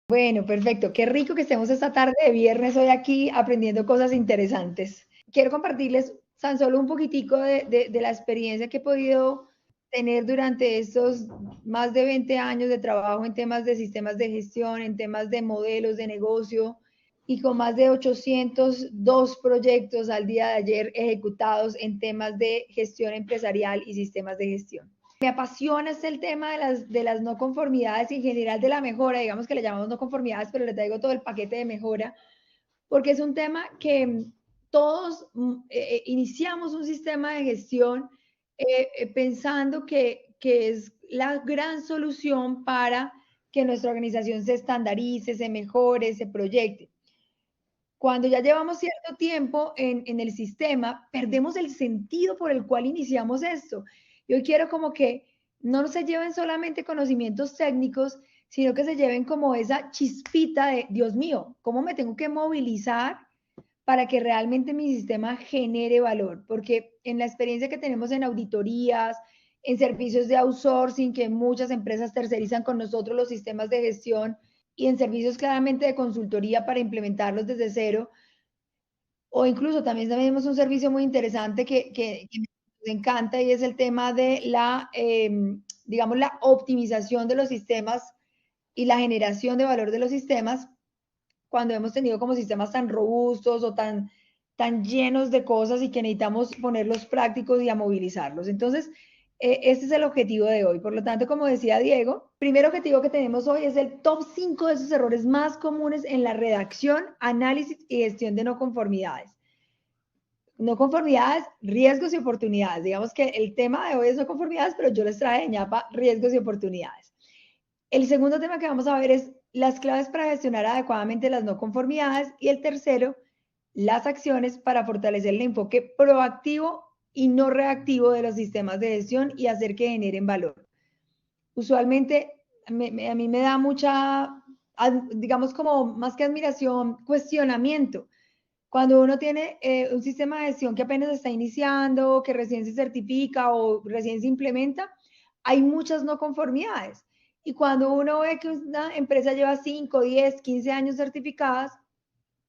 Bueno, perfecto. Qué rico que estemos esta tarde de viernes hoy aquí aprendiendo cosas interesantes. Quiero compartirles tan solo un poquitico de la experiencia que he podido tener durante estos más de 20 años de trabajo en temas de sistemas de gestión, en temas de modelos de negocio y con más de 802 proyectos al día de ayer ejecutados en temas de gestión empresarial y sistemas de gestión. Me apasiona es el tema de las no conformidades y en general de la mejora, digamos que le llamamos no conformidades, pero le traigo todo el paquete de mejora, porque es un tema que todos iniciamos un sistema de gestión pensando que es la gran solución para que nuestra organización se estandarice, se mejore, se proyecte. Cuando ya llevamos cierto tiempo en el sistema, perdemos el sentido por el cual iniciamos esto. Yo quiero como que no se lleven solamente conocimientos técnicos, sino que se lleven como esa chispita de, Dios mío, ¿cómo me tengo que movilizar para que realmente mi sistema genere valor? Porque en la experiencia que tenemos en auditorías, en servicios de outsourcing, que muchas empresas tercerizan con nosotros los sistemas de gestión, y en servicios claramente de consultoría para implementarlos desde cero, o incluso también tenemos un servicio muy interesante que me encanta y es el tema de digamos, la optimización de los sistemas y la generación de valor de los sistemas cuando hemos tenido como sistemas tan robustos o tan llenos de cosas y que necesitamos ponerlos prácticos y a movilizarlos. Entonces, este es el objetivo de hoy. Por lo tanto, como decía Diego, el primer objetivo que tenemos hoy es el top 5 de esos errores más comunes en la redacción, análisis y gestión de no conformidades. No conformidades, riesgos y oportunidades. Digamos que el tema de hoy es no conformidades, pero yo les traje de ñapa riesgos y oportunidades. El segundo tema que vamos a ver es las claves para gestionar adecuadamente las no conformidades y el tercero, las acciones para fortalecer el enfoque proactivo y no reactivo de los sistemas de gestión y hacer que generen valor. Usualmente a mí me da mucha, digamos como más que admiración, cuestionamiento. Cuando uno tiene un sistema de gestión que apenas está iniciando, que recién se certifica o recién se implementa, hay muchas no conformidades. Y cuando uno ve que una empresa lleva 5, 10, 15 años certificadas,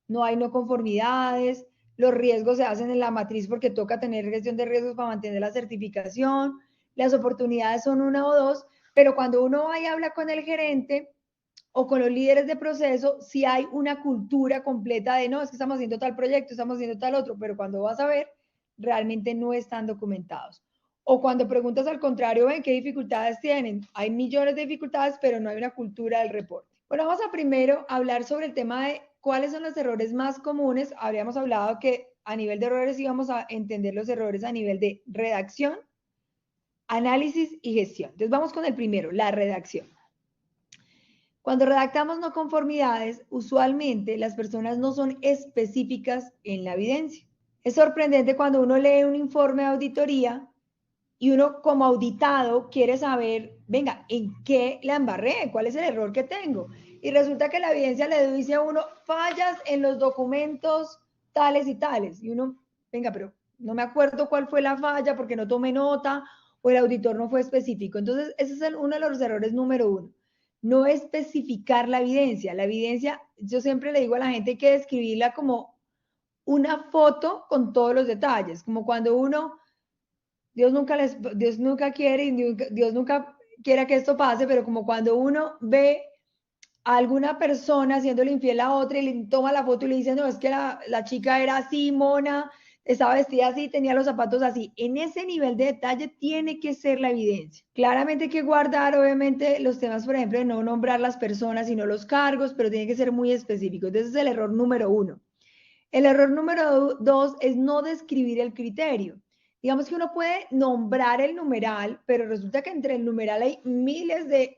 no hay no conformidades, los riesgos se hacen en la matriz porque toca tener gestión de riesgos para mantener la certificación, las oportunidades son una o dos, pero cuando uno va y habla con el gerente o con los líderes de proceso, si hay una cultura completa de no, es que estamos haciendo tal proyecto, estamos haciendo tal otro, pero cuando vas a ver, realmente no están documentados. O cuando preguntas al contrario, ven qué dificultades tienen. Hay millones de dificultades, pero no hay una cultura del reporte. Bueno, vamos a primero hablar sobre el tema de cuáles son los errores más comunes. Habríamos hablado que a nivel de errores íbamos a entender los errores a nivel de redacción, análisis y gestión. Entonces vamos con el primero, la redacción. Cuando redactamos no conformidades, usualmente las personas no son específicas en la evidencia. Es sorprendente cuando uno lee un informe de auditoría y uno como auditado quiere saber, venga, ¿en qué la embarré? ¿Cuál es el error que tengo? Y resulta que la evidencia le dice a uno fallas en los documentos tales y tales. Y uno, venga, pero no me acuerdo cuál fue la falla porque no tomé nota o el auditor no fue específico. Entonces, ese es uno de los errores número uno. No especificar la evidencia. La evidencia, yo siempre le digo a la gente que describirla como una foto con todos los detalles, como cuando uno Dios nunca quiere y Dios nunca quiera que esto pase, pero como cuando uno ve a alguna persona haciéndole infiel a otra y le toma la foto y le dice, no, es que la chica era así, mona, estaba vestida así, tenía los zapatos así. En ese nivel de detalle tiene que ser la evidencia. Claramente hay que guardar, obviamente, los temas, por ejemplo, de no nombrar las personas, sino los cargos, pero tiene que ser muy específico. Entonces, es el error número uno. El error número dos es no describir el criterio. Digamos que uno puede nombrar el numeral, pero resulta que entre el numeral hay miles de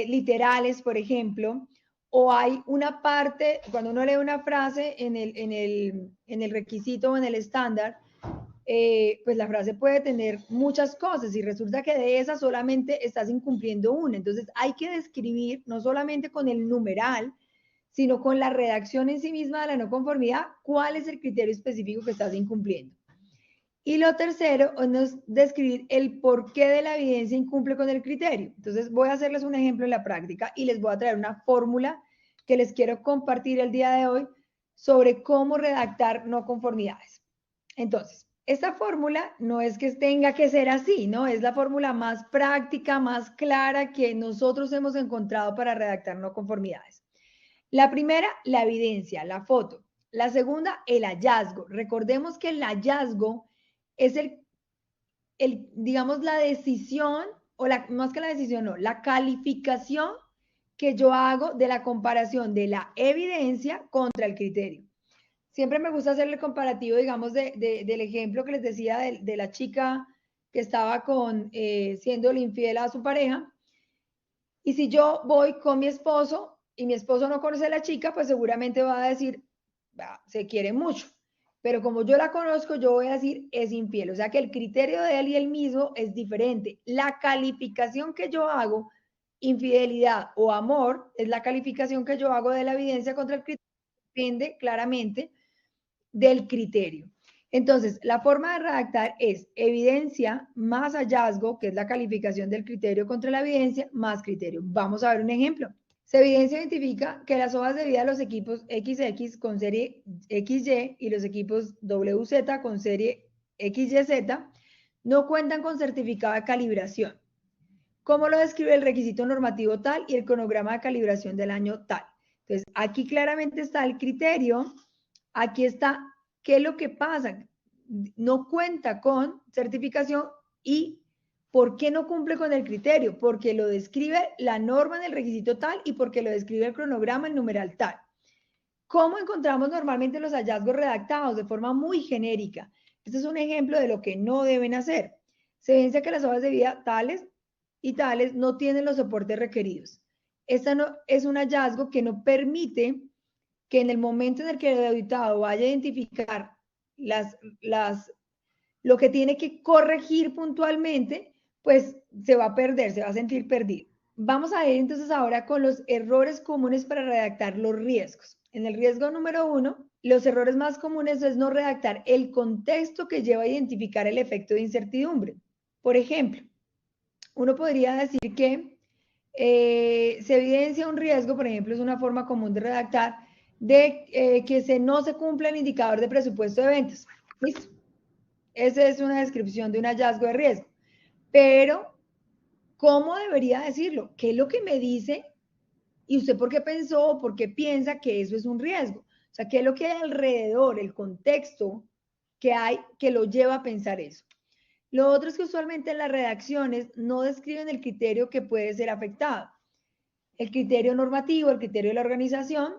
literales, por ejemplo, o hay una parte, cuando uno lee una frase en el requisito o en el estándar, pues la frase puede tener muchas cosas y resulta que de esas solamente estás incumpliendo una. Entonces hay que describir no solamente con el numeral, sino con la redacción en sí misma de la no conformidad, cuál es el criterio específico que estás incumpliendo. Y lo tercero es describir el porqué de la evidencia incumple con el criterio. Entonces voy a hacerles un ejemplo en la práctica y les voy a traer una fórmula que les quiero compartir el día de hoy sobre cómo redactar no conformidades. Entonces, esta fórmula no es que tenga que ser así, ¿no? Es la fórmula más práctica, más clara que nosotros hemos encontrado para redactar no conformidades. La primera, la evidencia, la foto. La segunda, el hallazgo. Recordemos que el hallazgo es digamos, la decisión, o más que la decisión, no, la calificación que yo hago de la comparación de la evidencia contra el criterio. Siempre me gusta hacer el comparativo, digamos, del ejemplo que les decía de la chica que estaba siendo infiel a su pareja. Y si yo voy con mi esposo y mi esposo no conoce a la chica, pues seguramente va a decir, se quiere mucho. Pero como yo la conozco, yo voy a decir, es infiel. O sea que el criterio de él y el mismo es diferente. La calificación que yo hago, infidelidad o amor, es la calificación que yo hago de la evidencia contra el criterio, depende claramente del criterio. Entonces, la forma de redactar es evidencia más hallazgo, que es la calificación del criterio contra la evidencia, más criterio. Vamos a ver un ejemplo. Se evidencia identifica que las hojas de vida de los equipos XX con serie XY y los equipos WZ con serie XYZ no cuentan con certificado de calibración. ¿Cómo lo describe el requisito normativo tal y el cronograma de calibración del año tal? Entonces, aquí claramente está el criterio, aquí está qué es lo que pasa. No cuenta con certificación y ¿por qué no cumple con el criterio? Porque lo describe la norma del requisito tal y porque lo describe el cronograma en numeral tal. ¿Cómo encontramos normalmente los hallazgos redactados? De forma muy genérica. Este es un ejemplo de lo que no deben hacer. Se evidencia que las hojas de vida tales y tales no tienen los soportes requeridos. Esta no, es un hallazgo que no permite que en el momento en el que el auditado vaya a identificar lo que tiene que corregir puntualmente, pues se va a perder, se va a sentir perdido. Vamos a ir entonces ahora con los errores comunes para redactar los riesgos. En el riesgo número 1, los errores más comunes es no redactar el contexto que lleva a identificar el efecto de incertidumbre. Por ejemplo, uno podría decir que se evidencia un riesgo, por ejemplo, es una forma común de redactar, de que no se cumpla el indicador de presupuesto de ventas. ¿Listo? Esa es una descripción de un hallazgo de riesgo. Pero, ¿cómo debería decirlo? ¿Qué es lo que me dice? ¿Y usted por qué pensó o por qué piensa que eso es un riesgo? O sea, ¿qué es lo que hay alrededor, el contexto que hay que lo lleva a pensar eso? Lo otro es que usualmente en las redacciones no describen el criterio que puede ser afectado. El criterio normativo, el criterio de la organización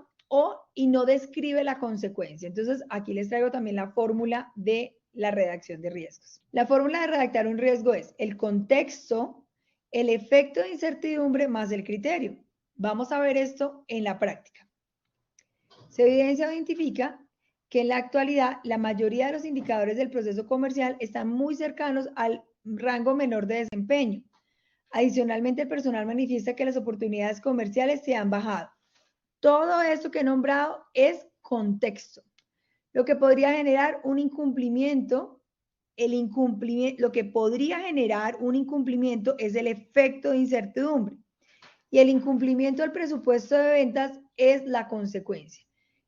y no describe la consecuencia. Entonces, aquí les traigo también la fórmula de la redacción de riesgos. La fórmula de redactar un riesgo es el contexto, el efecto de incertidumbre más el criterio. Vamos a ver esto en la práctica. Se evidencia o identifica que en la actualidad la mayoría de los indicadores del proceso comercial están muy cercanos al rango menor de desempeño. Adicionalmente, el personal manifiesta que las oportunidades comerciales se han bajado. Todo esto que he nombrado es contexto. Lo que podría generar un incumplimiento, lo que podría generar un incumplimiento es el efecto de incertidumbre. Y el incumplimiento del presupuesto de ventas es la consecuencia.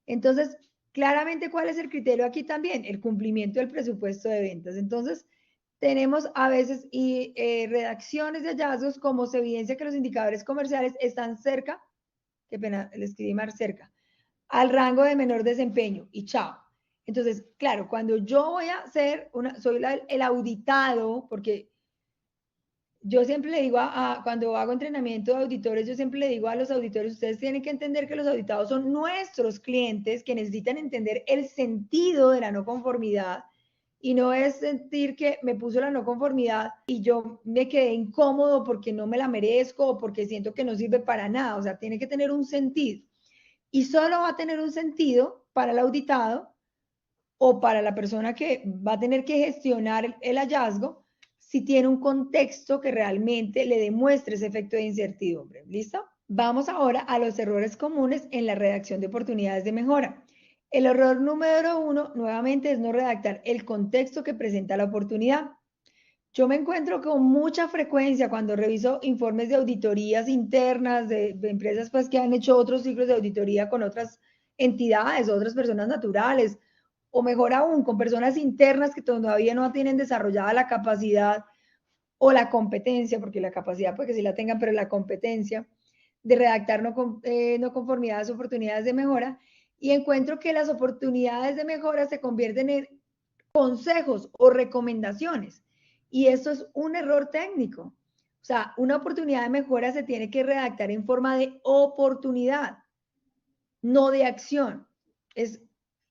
Entonces, claramente, ¿cuál es el criterio aquí también? El cumplimiento del presupuesto de ventas. Entonces, tenemos a veces redacciones de hallazgos como se evidencia que los indicadores comerciales están cerca, qué pena, le escribí más cerca, al rango de menor desempeño y chao. Entonces, claro, cuando yo voy a hacer soy el auditado, porque yo siempre le digo cuando hago entrenamiento de auditores, yo siempre le digo a los auditores, ustedes tienen que entender que los auditados son nuestros clientes que necesitan entender el sentido de la no conformidad y no es sentir que me puso la no conformidad y yo me quedé incómodo porque no me la merezco o porque siento que no sirve para nada. O sea, tiene que tener un sentido. Y solo va a tener un sentido para el auditado o para la persona que va a tener que gestionar el hallazgo si tiene un contexto que realmente le demuestre ese efecto de incertidumbre. ¿Listo? Vamos ahora a los errores comunes en la redacción de oportunidades de mejora. El error número 1, nuevamente, es no redactar el contexto que presenta la oportunidad. Yo me encuentro con mucha frecuencia cuando reviso informes de auditorías internas de empresas pues, que han hecho otros ciclos de auditoría con otras entidades, otras personas naturales, o mejor aún, con personas internas que todavía no tienen desarrollada la capacidad o la competencia, porque la capacidad puede que sí la tengan, pero la competencia de redactar no conformidades, oportunidades de mejora, y encuentro que las oportunidades de mejora se convierten en consejos o recomendaciones. Y eso es un error técnico. O sea, una oportunidad de mejora se tiene que redactar en forma de oportunidad, no de acción.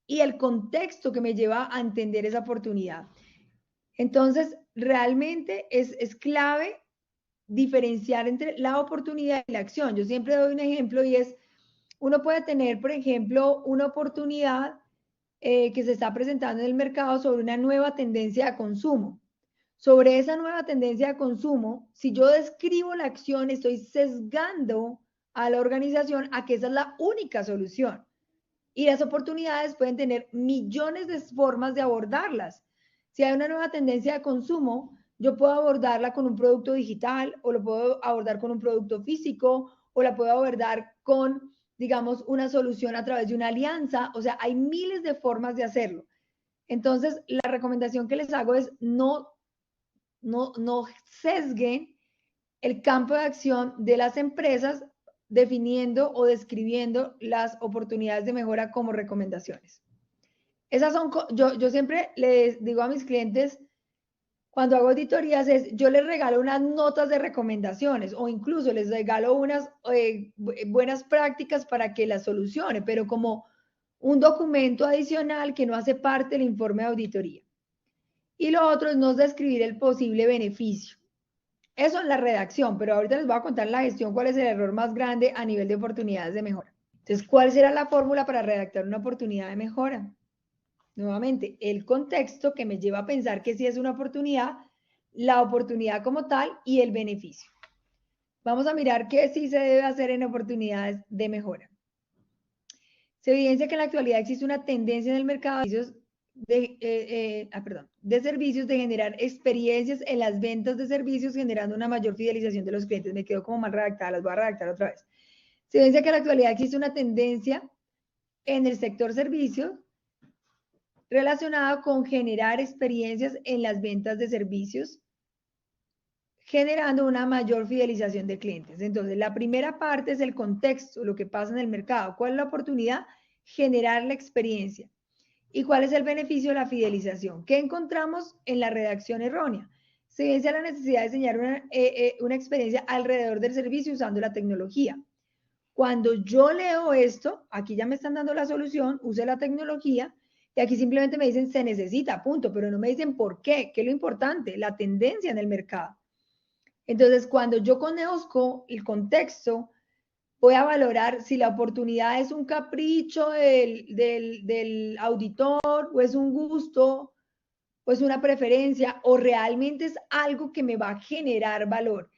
Y el contexto que me lleva a entender esa oportunidad. Entonces, realmente es clave diferenciar entre la oportunidad y la acción. Yo siempre doy un ejemplo y es, uno puede tener, por ejemplo, una oportunidad que se está presentando en el mercado sobre una nueva tendencia de consumo. Sobre esa nueva tendencia de consumo, si yo describo la acción, estoy sesgando a la organización a que esa es la única solución. Y las oportunidades pueden tener millones de formas de abordarlas. Si hay una nueva tendencia de consumo, yo puedo abordarla con un producto digital o lo puedo abordar con un producto físico o la puedo abordar con, digamos, una solución a través de una alianza. O sea, hay miles de formas de hacerlo. Entonces, la recomendación que les hago es no sesguen el campo de acción de las empresas definiendo o describiendo las oportunidades de mejora como recomendaciones. Esas son, yo siempre les digo a mis clientes, cuando hago auditorías, yo les regalo unas notas de recomendaciones o incluso les regalo unas buenas prácticas para que las solucione, pero como un documento adicional que no hace parte del informe de auditoría. Y lo otro es no describir el posible beneficio. Eso es la redacción, pero ahorita les voy a contar la gestión cuál es el error más grande a nivel de oportunidades de mejora. Entonces, ¿cuál será la fórmula para redactar una oportunidad de mejora? Nuevamente, el contexto que me lleva a pensar que sí es una oportunidad, la oportunidad como tal y el beneficio. Vamos a mirar qué sí se debe hacer en oportunidades de mejora. Se evidencia que en la actualidad existe una tendencia en el mercado de servicios de servicios de generar experiencias en las ventas de servicios, generando una mayor fidelización de los clientes. Me quedo como mal redactada, las voy a redactar otra vez. Se evidencia que en la actualidad existe una tendencia en el sector servicios relacionada con generar experiencias en las ventas de servicios, generando una mayor fidelización de clientes. Entonces, la primera parte es el contexto, lo que pasa en el mercado. ¿Cuál es la oportunidad? Generar la experiencia. ¿Y cuál es el beneficio de la fidelización? ¿Qué encontramos en la redacción errónea? Se evidencia la necesidad de diseñar una experiencia alrededor del servicio usando la tecnología. Cuando yo leo esto, aquí ya me están dando la solución, use la tecnología, y aquí simplemente me dicen se necesita, punto, pero no me dicen por qué, qué es lo importante, la tendencia en el mercado. Entonces, cuando yo conozco el contexto, voy a valorar si la oportunidad es un capricho del auditor o es un gusto o es una preferencia o realmente es algo que me va a generar valor.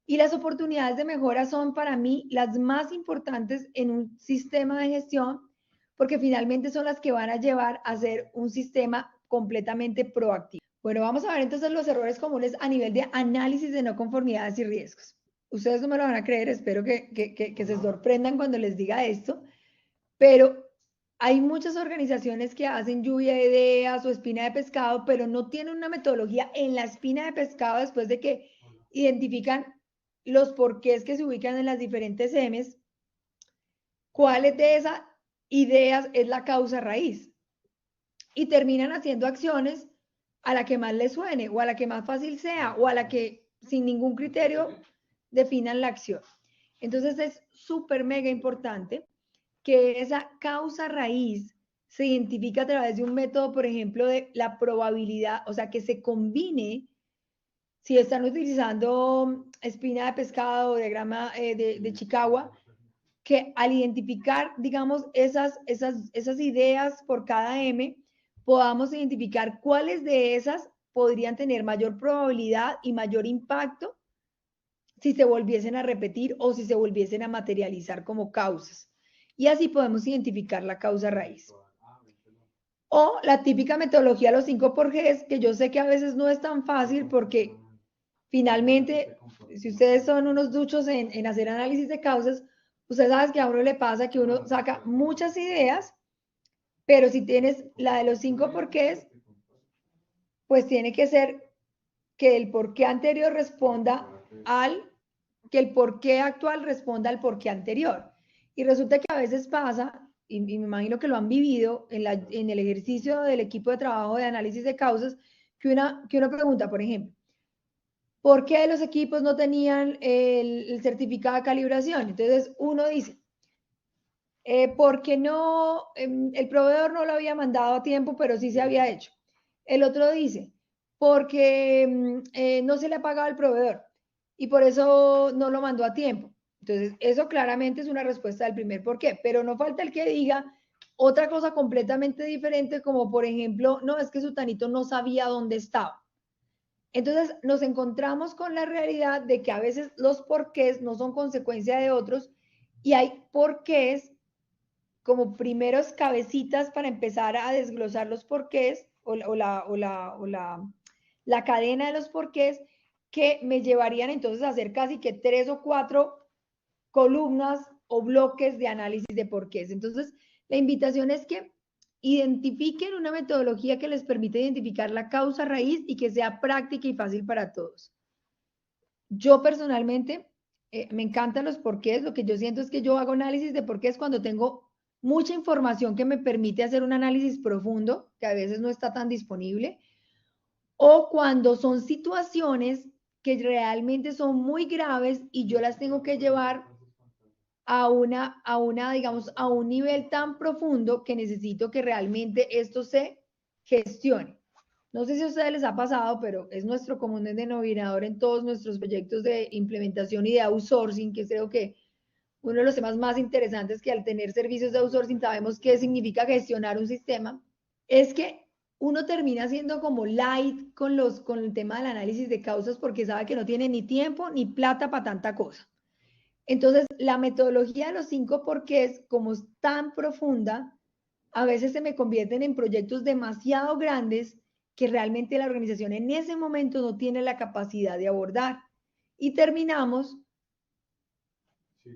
Y las oportunidades de mejora son para mí las más importantes en un sistema de gestión porque finalmente son las que van a llevar a ser un sistema completamente proactivo. Bueno, vamos a ver entonces los errores comunes a nivel de análisis de no conformidades y riesgos. Ustedes no me lo van a creer, espero que se sorprendan cuando les diga esto, pero hay muchas organizaciones que hacen lluvia de ideas o espina de pescado, pero no tienen una metodología en la espina de pescado después de que identifican los porqués que se ubican en las diferentes M's, cuáles de esas ideas es la causa raíz. Y terminan haciendo acciones a la que más les suene o a la que más fácil sea o a la que sin ningún criterio definan la acción. Entonces es súper mega importante que esa causa raíz se identifica a través de un método, por ejemplo, de la probabilidad, o sea, que se combine, si están utilizando espina de pescado o diagrama de Chicago, que al identificar, digamos, esas ideas por cada M, podamos identificar cuáles de esas podrían tener mayor probabilidad y mayor impacto si se volviesen a repetir o si se volviesen a materializar como causas. Y así podemos identificar la causa raíz. O la típica metodología de los 5 por Gs, que yo sé que a veces no es tan fácil porque finalmente, si ustedes son unos duchos en hacer análisis de causas, ustedes saben que a uno le pasa que uno saca muchas ideas, pero si tienes la de los 5 porqués, pues tiene que ser que el porqué anterior responda al, que el porqué actual responda al porqué anterior. Y resulta que a veces pasa, y me imagino que lo han vivido en el ejercicio del equipo de trabajo de análisis de causas, que uno pregunta, por ejemplo, ¿por qué los equipos no tenían el certificado de calibración? Entonces uno dice, porque no, el proveedor no lo había mandado a tiempo, pero sí se había hecho. El otro dice, porque no se le ha pagado al proveedor y por eso no lo mandó a tiempo. Entonces, eso claramente es una respuesta del primer por qué, pero no falta el que diga otra cosa completamente diferente, como por ejemplo, no, es que Sutanito no sabía dónde estaba. Entonces, nos encontramos con la realidad de que a veces los porqués no son consecuencia de otros y hay porqués como primeros cabecitas para empezar a desglosar los porqués la cadena de los porqués que me llevarían entonces a hacer casi que 3 o 4 columnas o bloques de análisis de porqués. Entonces, la invitación es que identifiquen una metodología que les permita identificar la causa raíz y que sea práctica y fácil para todos. Yo personalmente me encantan los porqués. Lo que yo siento es que yo hago análisis de porqués cuando tengo mucha información que me permite hacer un análisis profundo, que a veces no está tan disponible, o cuando son situaciones que realmente son muy graves y yo las tengo que llevar digamos, a un nivel tan profundo que necesito que realmente esto se gestione. No sé si a ustedes les ha pasado, pero es nuestro común denominador en todos nuestros proyectos de implementación y de outsourcing, que creo que uno de los temas más interesantes que al tener servicios de outsourcing sabemos qué significa gestionar un sistema, es que uno termina siendo como light con el tema del análisis de causas porque sabe que no tiene ni tiempo ni plata para tanta cosa. Entonces, la metodología de los 5 porqués, como es tan profunda, a veces se me convierten en proyectos demasiado grandes que realmente la organización en ese momento no tiene la capacidad de abordar. Y terminamos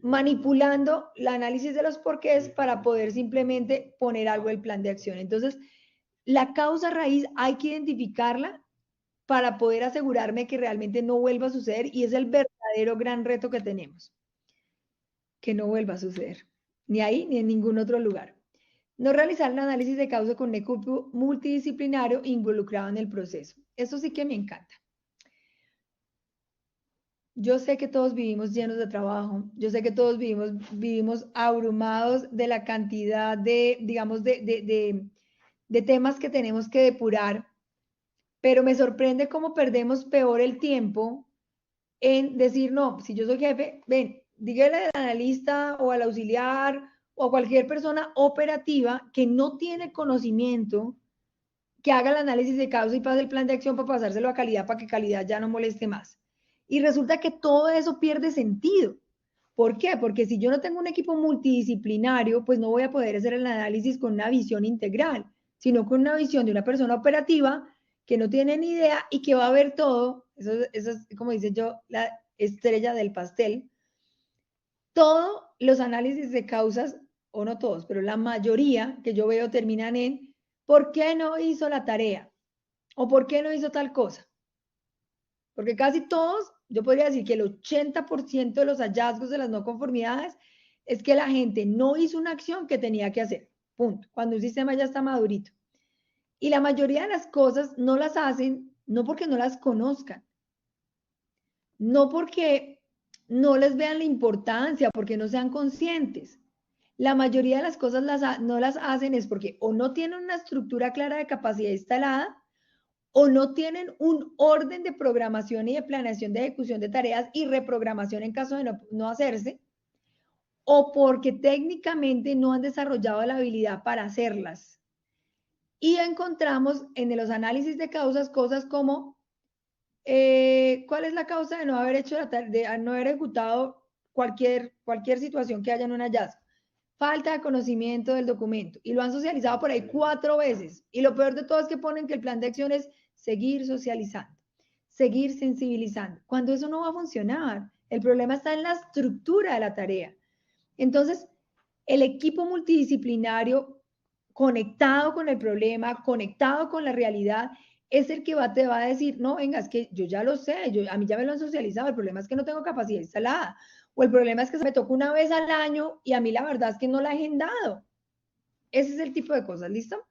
manipulando el análisis de los porqués para poder simplemente poner algo en el plan de acción. Entonces, la causa raíz hay que identificarla para poder asegurarme que realmente no vuelva a suceder y es el verdadero gran reto que tenemos, que no vuelva a suceder, ni ahí ni en ningún otro lugar. No realizar el análisis de causa con un equipo multidisciplinario involucrado en el proceso. Eso sí que me encanta. Yo sé que todos vivimos llenos de trabajo, yo sé que todos vivimos abrumados de la cantidad de, digamos, de temas que tenemos que depurar, pero me sorprende cómo perdemos peor el tiempo en decir, no, si yo soy jefe, ven, dígale al analista o al auxiliar o a cualquier persona operativa que no tiene conocimiento, que haga el análisis de causa y pase el plan de acción para pasárselo a calidad para que calidad ya no moleste más. Y resulta que todo eso pierde sentido. ¿Por qué? Porque si yo no tengo un equipo multidisciplinario, pues no voy a poder hacer el análisis con una visión integral, sino con una visión de una persona operativa que no tiene ni idea y que va a ver todo. Eso es, como dice yo, la estrella del pastel. Todos los análisis de causas, o no todos, pero la mayoría que yo veo terminan en ¿por qué no hizo la tarea? ¿O por qué no hizo tal cosa? Porque casi todos, yo podría decir que el 80% de los hallazgos de las no conformidades es que la gente no hizo una acción que tenía que hacer. Punto. Cuando un sistema ya está madurito. Y la mayoría de las cosas no las hacen no porque no las conozcan, no porque no les vean la importancia, porque no sean conscientes. La mayoría de las cosas no las hacen es porque o no tienen una estructura clara de capacidad instalada o no tienen un orden de programación y de planeación de ejecución de tareas y reprogramación en caso de no hacerse, o porque técnicamente no han desarrollado la habilidad para hacerlas. Y encontramos en los análisis de causas cosas como ¿cuál es la causa de no haber hecho de no haber ejecutado cualquier situación que haya en un hallazgo? falta de conocimiento del documento y lo han socializado por ahí 4 veces. Y lo peor de todo es que ponen que el plan de acción es seguir socializando, seguir sensibilizando, cuando eso no va a funcionar. El problema está en la estructura de la tarea. Entonces, el equipo multidisciplinario conectado con el problema, conectado con la realidad, es el que te va a decir, no, venga, es que yo ya lo sé, a mí ya me lo han socializado, el problema es que no tengo capacidad instalada, o el problema es que se me toca una vez al año y a mí la verdad es que no la he agendado. Ese es el tipo de cosas, ¿listo?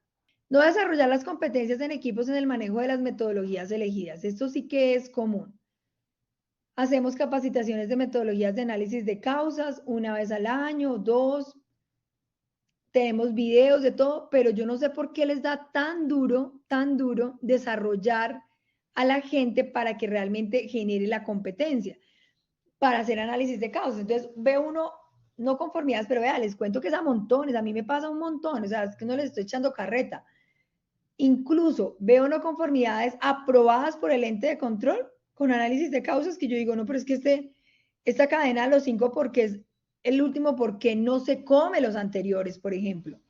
No desarrollar las competencias en equipos en el manejo de las metodologías elegidas. Esto sí que es común. Hacemos capacitaciones de metodologías de análisis de causas una vez al año, 2. Tenemos videos de todo, pero yo no sé por qué les da tan duro desarrollar a la gente para que realmente genere la competencia, para hacer análisis de causas. Entonces, ve uno, no conformidades, pero vea, les cuento que es a montones, a mí me pasa un montón, o sea, es que no les estoy echando carreta. Incluso veo no conformidades aprobadas por el ente de control con análisis de causas que yo digo, no, pero es que esta cadena de los 5 porque es el último porque no se come los anteriores, por ejemplo.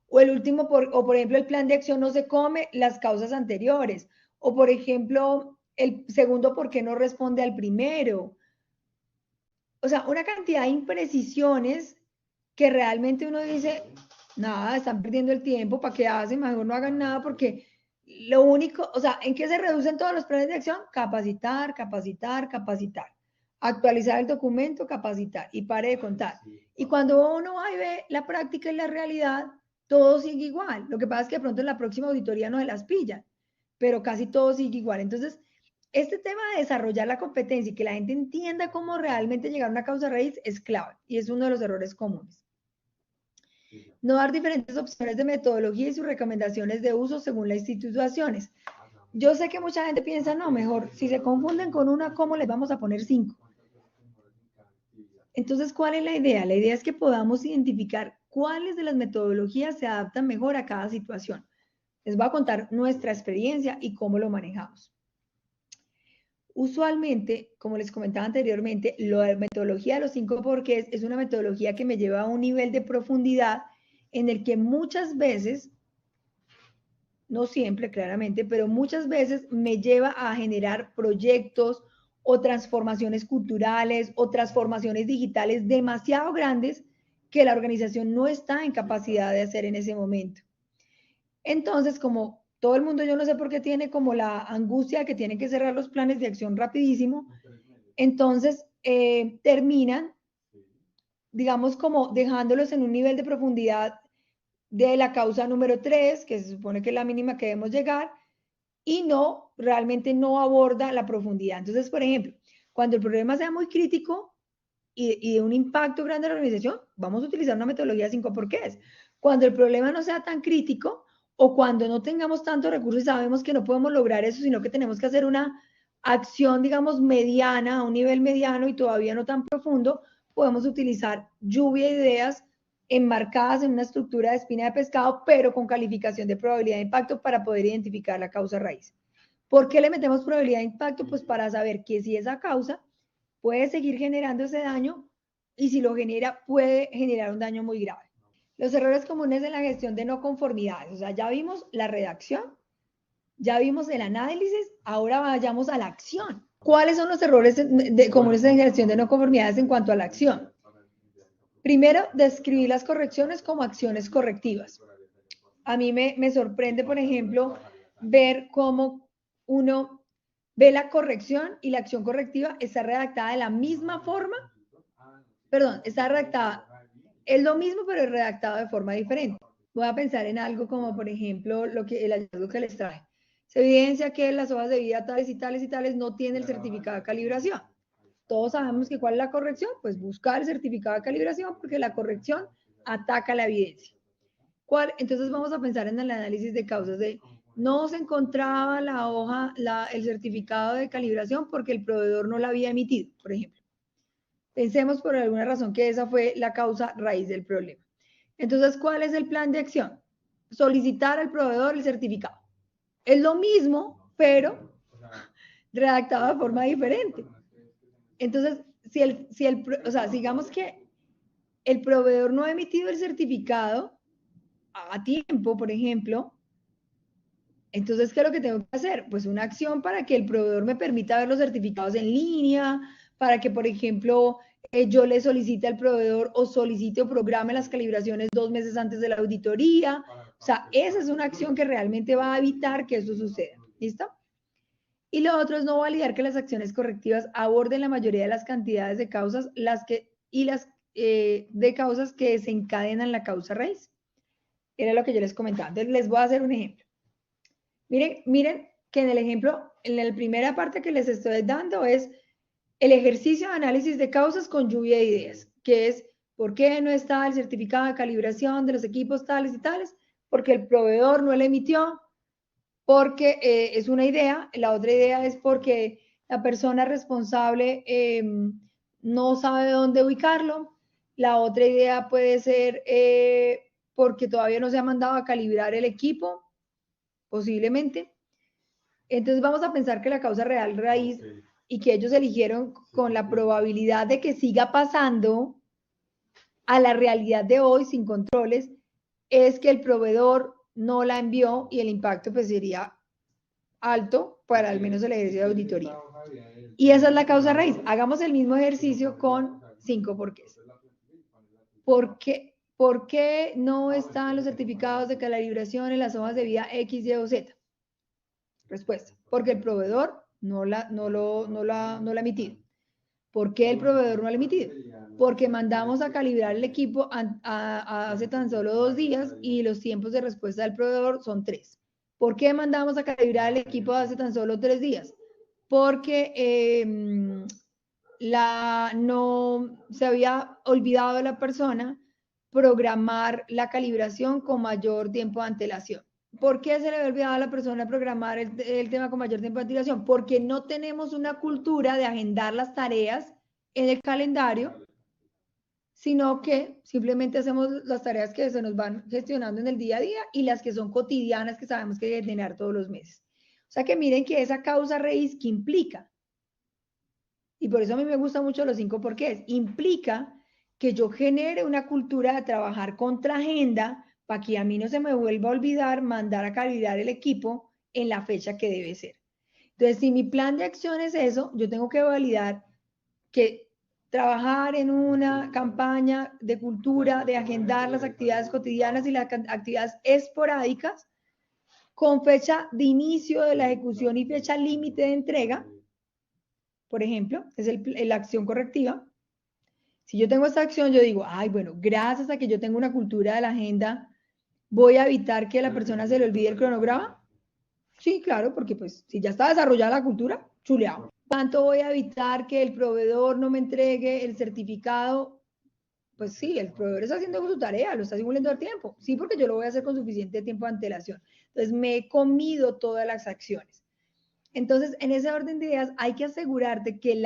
O el último, o por ejemplo, el plan de acción no se come las causas anteriores. O por ejemplo, el segundo porque no responde al primero. O sea, una cantidad de imprecisiones que realmente uno dice, nada, están perdiendo el tiempo, ¿para qué hacen? Mejor no hagan nada porque lo único, o sea, ¿en qué se reducen todos los planes de acción? Capacitar, capacitar, capacitar. Actualizar el documento, capacitar y pare de contar. Y cuando uno va y ve la práctica y la realidad, todo sigue igual. Lo que pasa es que de pronto en la próxima auditoría no se las pillan, pero casi todo sigue igual. Entonces, este tema de desarrollar la competencia y que la gente entienda cómo realmente llegar a una causa raíz es clave y es uno de los errores comunes. No dar diferentes opciones de metodología y sus recomendaciones de uso según las instituciones. Yo sé que mucha gente piensa, no, mejor, si se confunden con una, ¿cómo les vamos a poner 5? Entonces, ¿cuál es la idea? La idea es que podamos identificar cuáles de las metodologías se adaptan mejor a cada situación. Les voy a contar nuestra experiencia y cómo lo manejamos. Usualmente, como les comentaba anteriormente, la metodología de los 5 porqués es una metodología que me lleva a un nivel de profundidad en el que muchas veces, no siempre claramente, pero muchas veces me lleva a generar proyectos o transformaciones culturales o transformaciones digitales demasiado grandes que la organización no está en capacidad de hacer en ese momento. Entonces, como todo el mundo, yo no sé por qué tiene como la angustia de que tienen que cerrar los planes de acción rapidísimo, entonces terminan, digamos, como dejándolos en un nivel de profundidad de la causa número 3, que se supone que es la mínima que debemos llegar, y no, realmente no aborda la profundidad. Entonces, por ejemplo, cuando el problema sea muy crítico y de un impacto grande en la organización, vamos a utilizar una metodología de 5 porqués. Cuando el problema no sea tan crítico o cuando no tengamos tantos recursos y sabemos que no podemos lograr eso, sino que tenemos que hacer una acción, digamos, mediana, a un nivel mediano y todavía no tan profundo, podemos utilizar lluvia de ideas enmarcadas en una estructura de espina de pescado, pero con calificación de probabilidad de impacto para poder identificar la causa raíz. ¿Por qué le metemos probabilidad de impacto? Pues para saber que si esa causa puede seguir generando ese daño y si lo genera puede generar un daño muy grave. Los errores comunes en la gestión de no conformidades, o sea, ya vimos la redacción, ya vimos el análisis, ahora vayamos a la acción. ¿Cuáles son los errores comunes en gestión de no conformidades en cuanto a la acción? Primero, describir las correcciones como acciones correctivas. A mí me sorprende, por ejemplo, ver cómo uno ve la corrección y la acción correctiva está redactada de la misma forma, perdón, está redactada, es lo mismo, pero es redactado de forma diferente. Voy a pensar en algo como, por ejemplo, el hallazgo que les traje. Se evidencia que las hojas de vida tales y tales y tales no tienen el certificado de calibración. Todos sabemos que cuál es la corrección, pues buscar el certificado de calibración porque la corrección ataca la evidencia. Entonces vamos a pensar en el análisis de causas de no se encontraba la hoja, el certificado de calibración porque el proveedor no la había emitido, por ejemplo. Pensemos por alguna razón que esa fue la causa raíz del problema. Entonces, ¿cuál es el plan de acción? Solicitar al proveedor el certificado. Es lo mismo, pero redactado de forma diferente. Entonces, o sea, digamos que el proveedor no ha emitido el certificado a tiempo, por ejemplo, entonces, ¿qué es lo que tengo que hacer? Pues una acción para que el proveedor me permita ver los certificados en línea, para que, por ejemplo, yo le solicite al proveedor o solicite o programe las calibraciones 2 meses antes de la auditoría. O sea, esa es una acción que realmente va a evitar que eso suceda. ¿Listo? Y lo otro es no validar que las acciones correctivas aborden la mayoría de las cantidades de causas de causas que desencadenan la causa raíz. Era lo que yo les comentaba. Entonces, les voy a hacer un ejemplo. Miren que en el ejemplo, en la primera parte que les estoy dando es el ejercicio de análisis de causas con lluvia de ideas, que es por qué no está el certificado de calibración de los equipos tales y tales, porque el proveedor no lo emitió, porque es una idea, la otra idea es porque la persona responsable no sabe dónde ubicarlo, la otra idea puede ser porque todavía no se ha mandado a calibrar el equipo, posiblemente. Entonces vamos a pensar que la causa real raíz y que ellos eligieron con la probabilidad de que siga pasando a la realidad de hoy sin controles, es que el proveedor no la envió y el impacto pues sería alto para al menos el ejercicio de auditoría. Y esa es la causa raíz. Hagamos el mismo ejercicio con 5 porqués. ¿Por qué no están los certificados de calibración en las hojas de vida X, Y o Z? Respuesta, porque el proveedor no la ha emitido. ¿Por qué el proveedor no la ha emitido? Porque mandamos a calibrar el equipo hace tan solo 2 días y los tiempos de respuesta del proveedor son 3. ¿Por qué mandamos a calibrar el equipo hace tan solo 3 días? Porque no se había olvidado de la persona programar la calibración con mayor tiempo de antelación. ¿Por qué se le había olvidado a la persona programar el tema con mayor tiempo de antelación? Porque no tenemos una cultura de agendar las tareas en el calendario, sino que simplemente hacemos las tareas que se nos van gestionando en el día a día y las que son cotidianas que sabemos que hay que tener todos los meses. O sea que miren que esa causa raíz que implica, y por eso a mí me gustan mucho los 5 porqués, implica que yo genere una cultura de trabajar contra agenda para que a mí no se me vuelva a olvidar mandar a calibrar el equipo en la fecha que debe ser. Entonces, si mi plan de acción es eso, yo tengo que validar que trabajar en una campaña de cultura, de agendar las actividades cotidianas y las actividades esporádicas con fecha de inicio de la ejecución y fecha límite de entrega, por ejemplo, es la acción correctiva. Si yo tengo esta acción, yo digo, ay, bueno, gracias a que yo tengo una cultura de la agenda, ¿voy a evitar que a la persona se le olvide el cronograma? Sí, claro, porque pues si ya está desarrollada la cultura, chuleado. ¿Cuánto voy a evitar que el proveedor no me entregue el certificado? Pues sí, el proveedor está haciendo su tarea, lo está simulando al tiempo. Sí, porque yo lo voy a hacer con suficiente tiempo de antelación. Entonces, me he comido todas las acciones. Entonces, en ese orden de ideas, hay que asegurarte que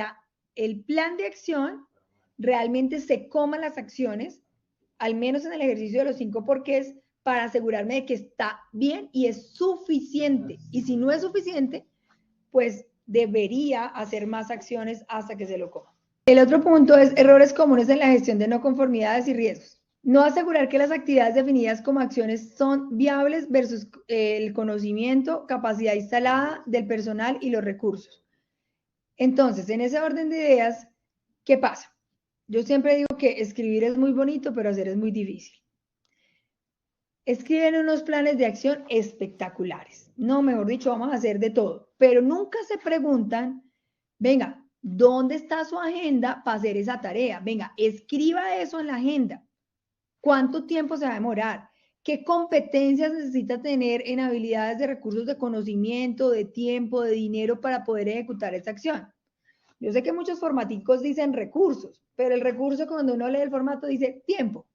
el plan de acción realmente se coma las acciones, al menos en el ejercicio de los 5 porqués, para asegurarme de que está bien y es suficiente. Y si no es suficiente, pues debería hacer más acciones hasta que se lo coma. El otro punto es errores comunes en la gestión de no conformidades y riesgos. No asegurar que las actividades definidas como acciones son viables versus el conocimiento, capacidad instalada del personal y los recursos. Entonces, en ese orden de ideas, ¿qué pasa? Yo siempre digo que escribir es muy bonito, pero hacer es muy difícil. Escriben unos planes de acción espectaculares. No, mejor dicho, vamos a hacer de todo. Pero nunca se preguntan, venga, ¿dónde está su agenda para hacer esa tarea? Venga, escriba eso en la agenda. ¿Cuánto tiempo se va a demorar? ¿Qué competencias necesita tener en habilidades de recursos de conocimiento, de tiempo, de dinero para poder ejecutar esta acción? Yo sé que muchos formaticos dicen recursos, pero el recurso cuando uno lee el formato dice tiempo,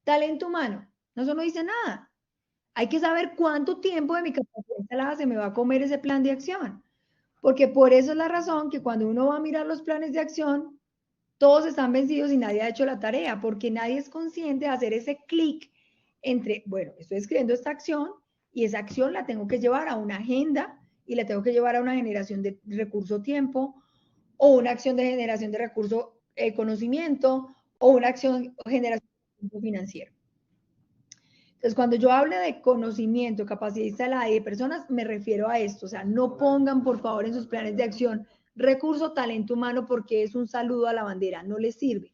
talento humano. No, eso no dice nada. Hay que saber cuánto tiempo de mi capacidad instalada se me va a comer ese plan de acción. Porque por eso es la razón que cuando uno va a mirar los planes de acción, todos están vencidos y nadie ha hecho la tarea, porque nadie es consciente de hacer ese clic entre, bueno, estoy escribiendo esta acción y esa acción la tengo que llevar a una agenda y la tengo que llevar a una generación de recurso tiempo o una acción de generación de recurso conocimiento o una acción o generación financiero. Entonces, cuando yo hablo de conocimiento, capacidad instalada y de personas, me refiero a esto. O sea, no pongan, por favor, en sus planes de acción recurso, talento humano, porque es un saludo a la bandera. No les sirve.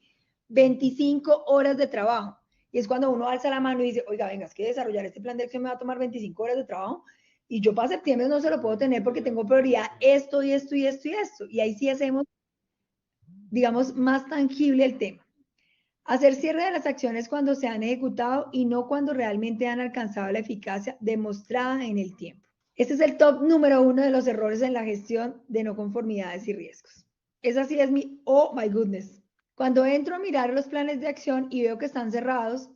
25 horas de trabajo. Y es cuando uno alza la mano y dice, oiga, venga, es que desarrollar este plan de acción me va a tomar 25 horas de trabajo y yo para septiembre no se lo puedo tener porque tengo prioridad esto y esto y esto y esto. Y ahí sí hacemos, digamos, más tangible el tema. Hacer cierre de las acciones cuando se han ejecutado y no cuando realmente han alcanzado la eficacia demostrada en el tiempo. Este es el top número 1 de los errores en la gestión de no conformidades y riesgos. Esa sí es mi, oh my goodness. Cuando entro a mirar los planes de acción y veo que están cerrados,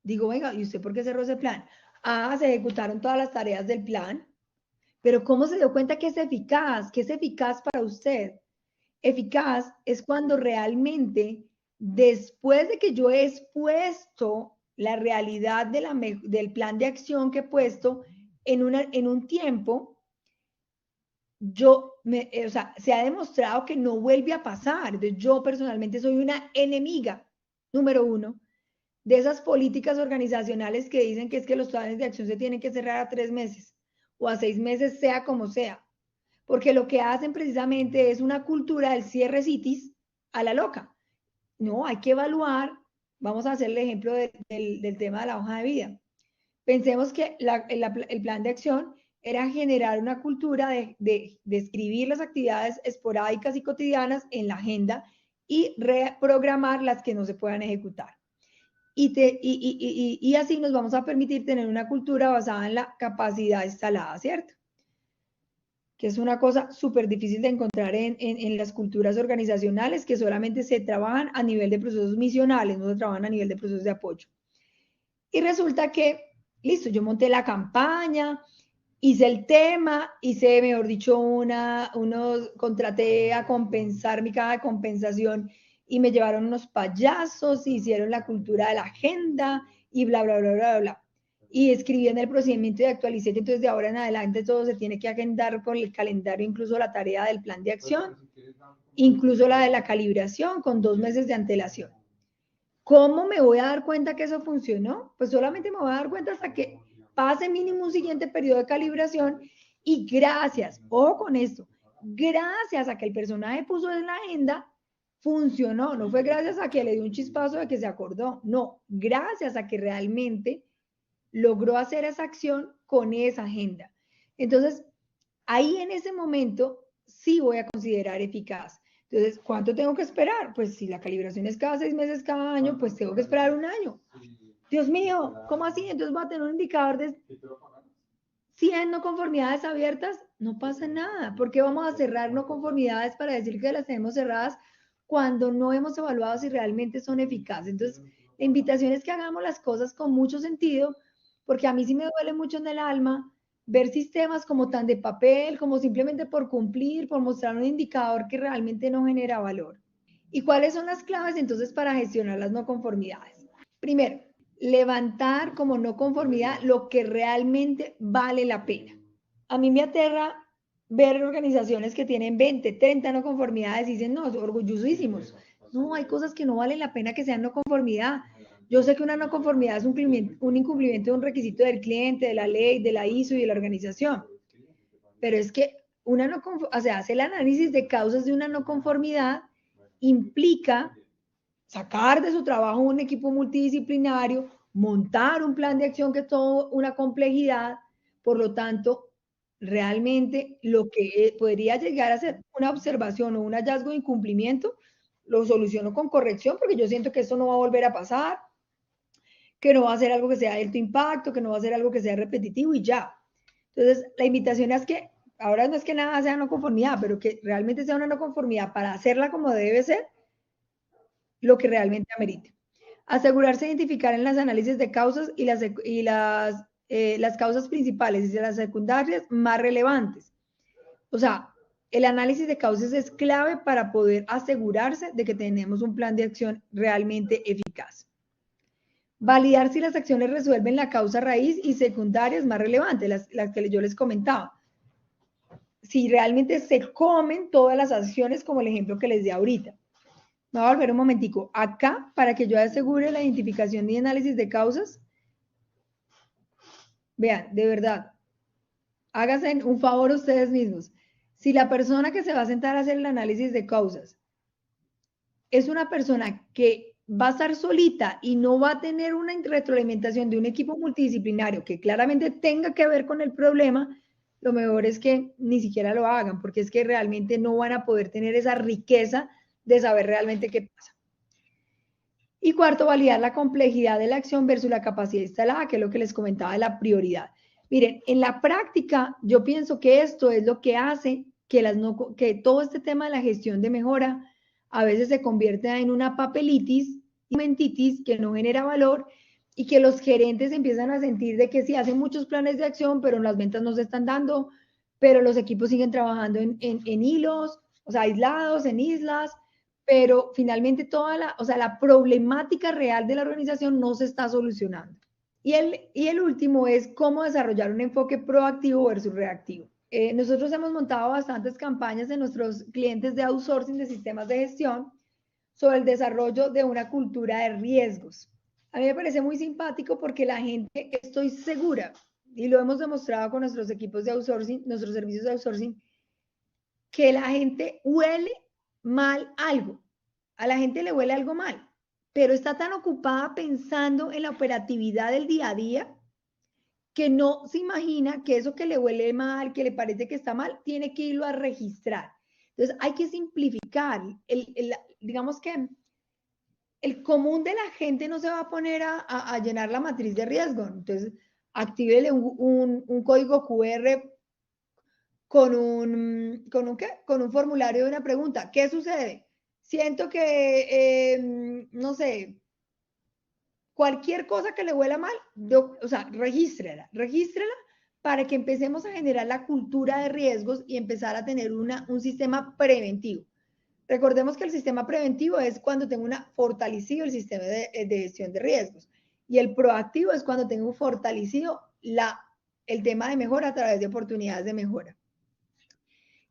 digo, venga, ¿y usted por qué cerró ese plan? Ah, se ejecutaron todas las tareas del plan, pero ¿cómo se dio cuenta que es eficaz? ¿Qué es eficaz para usted? Eficaz es cuando realmente, después de que yo he expuesto la realidad del plan de acción que he puesto en un tiempo, o sea, se ha demostrado que no vuelve a pasar. Entonces, yo personalmente soy una enemiga, número 1, de esas políticas organizacionales que dicen que es que los planes de acción se tienen que cerrar a 3 meses o a 6 meses, sea como sea. Porque lo que hacen precisamente es una cultura del cierre citis a la loca. No, hay que evaluar. Vamos a hacer el ejemplo del tema de la hoja de vida. Pensemos que el plan de acción era generar una cultura de escribir las actividades esporádicas y cotidianas en la agenda y reprogramar las que no se puedan ejecutar. Y así nos vamos a permitir tener una cultura basada en la capacidad instalada, ¿cierto? Que es una cosa súper difícil de encontrar en las culturas organizacionales, que solamente se trabajan a nivel de procesos misionales, no se trabajan a nivel de procesos de apoyo. Y resulta que, listo, yo monté la campaña, hice el tema, hice, mejor dicho, contraté a compensar mi caja de compensación y me llevaron unos payasos, hicieron la cultura de la agenda y bla, bla, bla, bla, bla. Y escribí en el procedimiento y actualicé que entonces de ahora en adelante todo se tiene que agendar por el calendario, incluso la tarea del plan de acción, incluso la de la calibración con 2 meses de antelación. ¿Cómo me voy a dar cuenta que eso funcionó? Pues solamente me voy a dar cuenta hasta que pase mínimo un siguiente periodo de calibración y gracias, ojo con esto, gracias a que el personaje puso en la agenda, funcionó. No fue gracias a que le dio un chispazo de que se acordó, no, gracias a que realmente logró hacer esa acción con esa agenda. Entonces, ahí en ese momento sí voy a considerar eficaz. Entonces, ¿cuánto tengo que esperar? Pues si la calibración es cada 6 meses, cada año, pues tengo que esperar un año. Dios mío, ¿cómo así? Entonces voy a tener un indicador de 100 no conformidades abiertas. No pasa nada. ¿Por qué vamos a cerrar no conformidades para decir que las tenemos cerradas cuando no hemos evaluado si realmente son eficaces? Entonces, la invitación es que hagamos las cosas con mucho sentido, porque a mí sí me duele mucho en el alma ver sistemas como tan de papel, como simplemente por cumplir, por mostrar un indicador que realmente no genera valor. ¿Y cuáles son las claves entonces para gestionar las no conformidades? Primero, levantar como no conformidad lo que realmente vale la pena. A mí me aterra ver organizaciones que tienen 20, 30 no conformidades y dicen, no, orgullosísimos. No, hay cosas que no valen la pena que sean no conformidad. Yo sé que una no conformidad es un incumplimiento de un requisito del cliente, de la ley, de la ISO y de la organización. Pero es que una no, o sea, hacer el análisis de causas de una no conformidad implica sacar de su trabajo un equipo multidisciplinario, montar un plan de acción que es toda una complejidad, por lo tanto, realmente lo que podría llegar a ser una observación o un hallazgo de incumplimiento, lo soluciono con corrección porque yo siento que esto no va a volver a pasar, que no va a ser algo que sea de alto impacto, que no va a ser algo que sea repetitivo y ya. Entonces, la invitación es que ahora no es que nada sea no conformidad, pero que realmente sea una no conformidad para hacerla como debe ser lo que realmente amerite. Asegurarse de identificar en las análisis de causas y las causas principales y las secundarias más relevantes. O sea, el análisis de causas es clave para poder asegurarse de que tenemos un plan de acción realmente eficaz. Validar si las acciones resuelven la causa raíz y secundarias más relevantes, las que yo les comentaba. Si realmente se comen todas las acciones, como el ejemplo que les di ahorita. Me voy a volver un momentico. Acá, para que yo asegure la identificación y análisis de causas, vean, de verdad, háganse un favor ustedes mismos. Si la persona que se va a sentar a hacer el análisis de causas es una persona que va a estar solita y no va a tener una retroalimentación de un equipo multidisciplinario que claramente tenga que ver con el problema, lo mejor es que ni siquiera lo hagan, porque es que realmente no van a poder tener esa riqueza de saber realmente qué pasa. Y cuarto, validar la complejidad de la acción versus la capacidad instalada, que es lo que les comentaba de la prioridad. Miren, en la práctica, yo pienso que esto es lo que hace que, que todo este tema de la gestión de mejora a veces se convierta en una papelitis y mentitis que no genera valor y que los gerentes empiezan a sentir de que sí hacen muchos planes de acción, pero las ventas no se están dando, pero los equipos siguen trabajando en hilos, o sea, aislados, en islas, pero finalmente la problemática real de la organización no se está solucionando. Y el último es cómo desarrollar un enfoque proactivo versus reactivo. Nosotros hemos montado bastantes campañas en nuestros clientes de outsourcing de sistemas de gestión sobre el desarrollo de una cultura de riesgos. A mí me parece muy simpático porque la gente, estoy segura, y lo hemos demostrado con nuestros equipos de outsourcing, nuestros servicios de outsourcing, que la gente huele mal algo. A la gente le huele algo mal, pero está tan ocupada pensando en la operatividad del día a día que no se imagina que eso que le huele mal, que le parece que está mal, tiene que irlo a registrar. Entonces hay que simplificar. Digamos que el común de la gente no se va a poner a llenar la matriz de riesgo. Entonces, actívele un código QR con un formulario de una pregunta. ¿Qué sucede? Siento que, no sé, cualquier cosa que le huela mal, o sea, regístrela para que empecemos a generar la cultura de riesgos y empezar a tener un sistema preventivo. Recordemos que el sistema preventivo es cuando tengo fortalecido el sistema de gestión de riesgos y el proactivo es cuando tengo fortalecido el tema de mejora a través de oportunidades de mejora.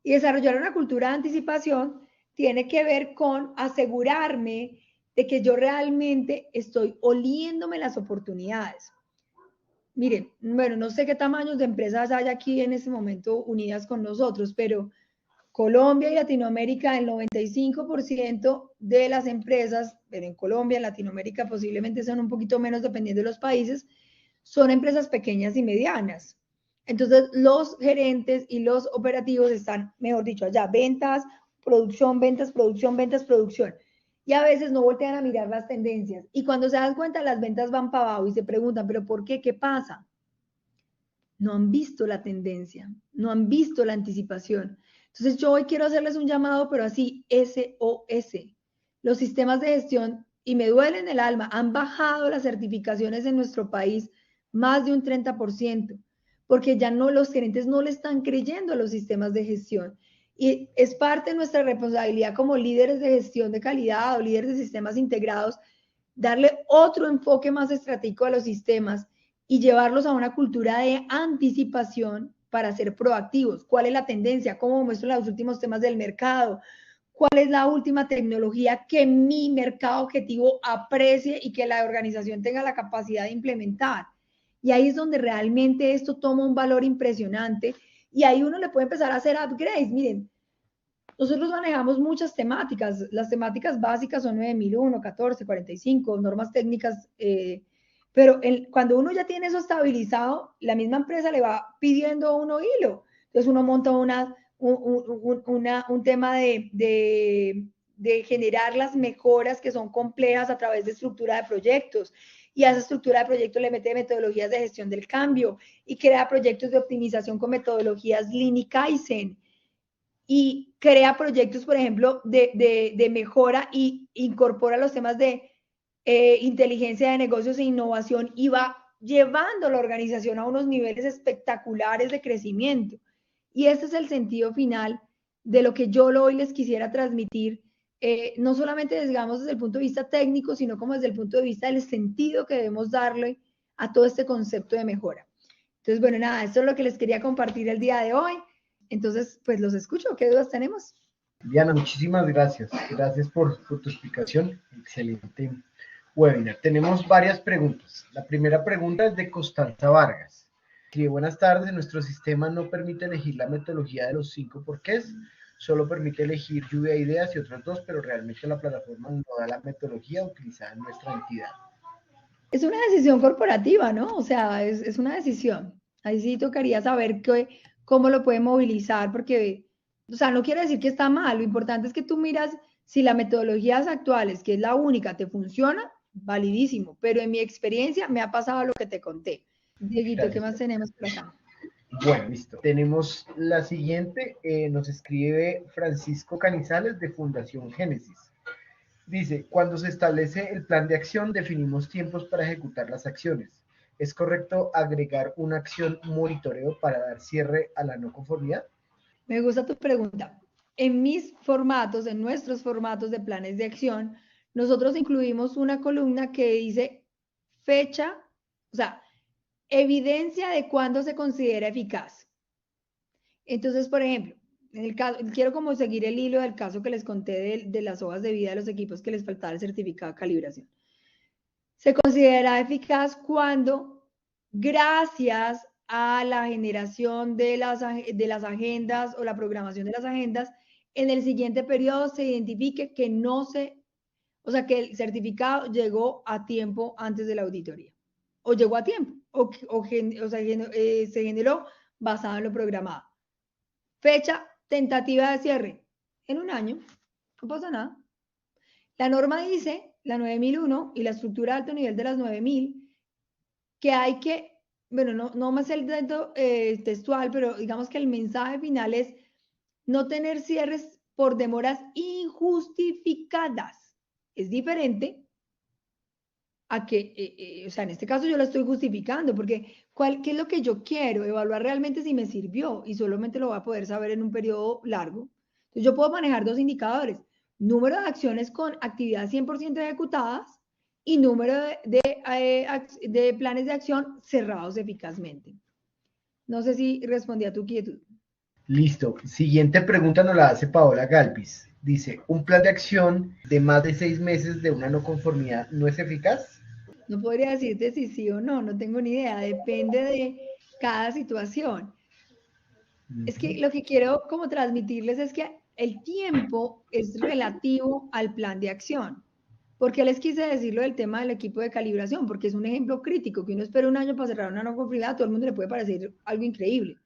Y desarrollar una cultura de anticipación tiene que ver con asegurarme de que yo realmente estoy oliéndome las oportunidades. Miren, bueno, no sé qué tamaños de empresas hay aquí en este momento unidas con nosotros, pero Colombia y Latinoamérica, el 95% de las empresas, pero en Colombia, en Latinoamérica posiblemente son un poquito menos dependiendo de los países, son empresas pequeñas y medianas. Entonces, los gerentes y los operativos están, mejor dicho, allá, ventas, producción, ventas, producción, ventas, producción. Y a veces no voltean a mirar las tendencias. Y cuando se dan cuenta, las ventas van para abajo y se preguntan, ¿pero por qué? ¿Qué pasa? No han visto la tendencia, no han visto la anticipación. Entonces, yo hoy quiero hacerles un llamado, pero así, SOS. Los sistemas de gestión, y me duele en el alma, han bajado las certificaciones en nuestro país más de un 30%, porque ya no, los gerentes no le están creyendo a los sistemas de gestión. Y es parte de nuestra responsabilidad como líderes de gestión de calidad o líderes de sistemas integrados, darle otro enfoque más estratégico a los sistemas y llevarlos a una cultura de anticipación para ser proactivos. ¿Cuál es la tendencia? ¿Cómo muestro los últimos temas del mercado? ¿Cuál es la última tecnología que mi mercado objetivo aprecie y que la organización tenga la capacidad de implementar? Y ahí es donde realmente esto toma un valor impresionante y ahí uno le puede empezar a hacer upgrades. Miren, nosotros manejamos muchas temáticas. Las temáticas básicas son 9001, 14, 45, normas técnicas, pero cuando uno ya tiene eso estabilizado, la misma empresa le va pidiendo a uno hilo. Entonces uno monta un tema de generar las mejoras que son complejas a través de estructura de proyectos. Y a esa estructura de proyectos le mete metodologías de gestión del cambio y crea proyectos de optimización con metodologías Lean y Kaizen y crea proyectos, por ejemplo, de mejora y incorpora los temas de inteligencia de negocios e innovación y va llevando la organización a unos niveles espectaculares de crecimiento. Y ese es el sentido final de lo que yo hoy les quisiera transmitir, no solamente, digamos, desde el punto de vista técnico, sino como desde el punto de vista del sentido que debemos darle a todo este concepto de mejora. Entonces, bueno, nada, esto es lo que les quería compartir el día de hoy. Entonces, pues los escucho. ¿Qué dudas tenemos? Diana, muchísimas gracias. Gracias por tu explicación. Excelente webinar. Tenemos varias preguntas. La primera pregunta es de Constanza Vargas. Que buenas tardes. Nuestro sistema no permite elegir la metodología de los 5 porqués. Solo permite elegir lluvia de ideas y otros 2, pero realmente la plataforma no da la metodología utilizada en nuestra entidad. Es una decisión corporativa, ¿no? O sea, es una decisión. Ahí sí tocaría saber cómo lo puede movilizar, porque, o sea, no quiere decir que está mal. Lo importante es que tú miras si las metodologías actuales, que es la única, te funciona, validísimo. Pero en mi experiencia me ha pasado lo que te conté. Dieguito, ¿qué Gracias. más tenemos por acá? Bueno, listo. Tenemos la siguiente. Nos escribe Francisco Canizales de Fundación Génesis. Dice, cuando se establece el plan de acción, definimos tiempos para ejecutar las acciones. ¿Es correcto agregar una acción monitoreo para dar cierre a la no conformidad? Me gusta tu pregunta. En mis formatos, en nuestros formatos de planes de acción, nosotros incluimos una columna que dice fecha, o sea, evidencia de cuándo se considera eficaz. Entonces, por ejemplo, en el caso, quiero como seguir el hilo del caso que les conté de las hojas de vida de los equipos que les faltaba el certificado de calibración. Se considera eficaz cuando, gracias a la generación de las agendas o la programación de las agendas, en el siguiente periodo se identifique que no se, o sea, que el certificado llegó a tiempo antes de la auditoría, o llegó a tiempo, o sea, se generó basado en lo programado. Fecha tentativa de cierre, en un año, no pasa nada. La norma dice, la 9001 y la estructura de alto nivel de las 9000, que hay que, bueno, no más el dato textual, pero digamos que el mensaje final es no tener cierres por demoras injustificadas. Es diferente a que, o sea, en este caso yo lo estoy justificando, porque ¿qué es lo que yo quiero? Evaluar realmente si me sirvió y solamente lo voy a poder saber en un periodo largo. Entonces yo puedo manejar dos indicadores, número de acciones con actividad 100% ejecutadas y número de planes de acción cerrados eficazmente. No sé si respondí a tu quietud. Listo. Siguiente pregunta nos la hace Paola Galvis. Dice, ¿un plan de acción de más de 6 meses de una no conformidad no es eficaz? No podría decirte si sí o no, no tengo ni idea, depende de cada situación. Es que lo que quiero como transmitirles es que el tiempo es relativo al plan de acción. ¿Por qué les quise decirlo del tema del equipo de calibración? Porque es un ejemplo crítico, que uno espera un año para cerrar una no conformidad, a todo el mundo le puede parecer algo increíble.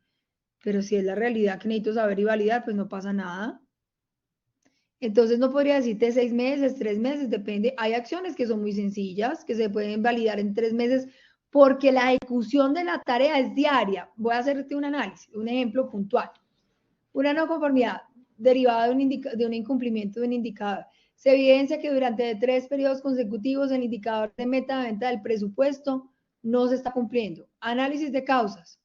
Pero si es la realidad que necesito saber y validar, pues no pasa nada. Entonces no podría decirte 6 meses, 3 meses, depende. Hay acciones que son muy sencillas, que se pueden validar en 3 meses, porque la ejecución de la tarea es diaria. Voy a hacerte un análisis, un ejemplo puntual. Una no conformidad derivada de un incumplimiento de un indicador. Se evidencia que durante 3 periodos consecutivos el indicador de meta de venta del presupuesto no se está cumpliendo. Análisis de causas.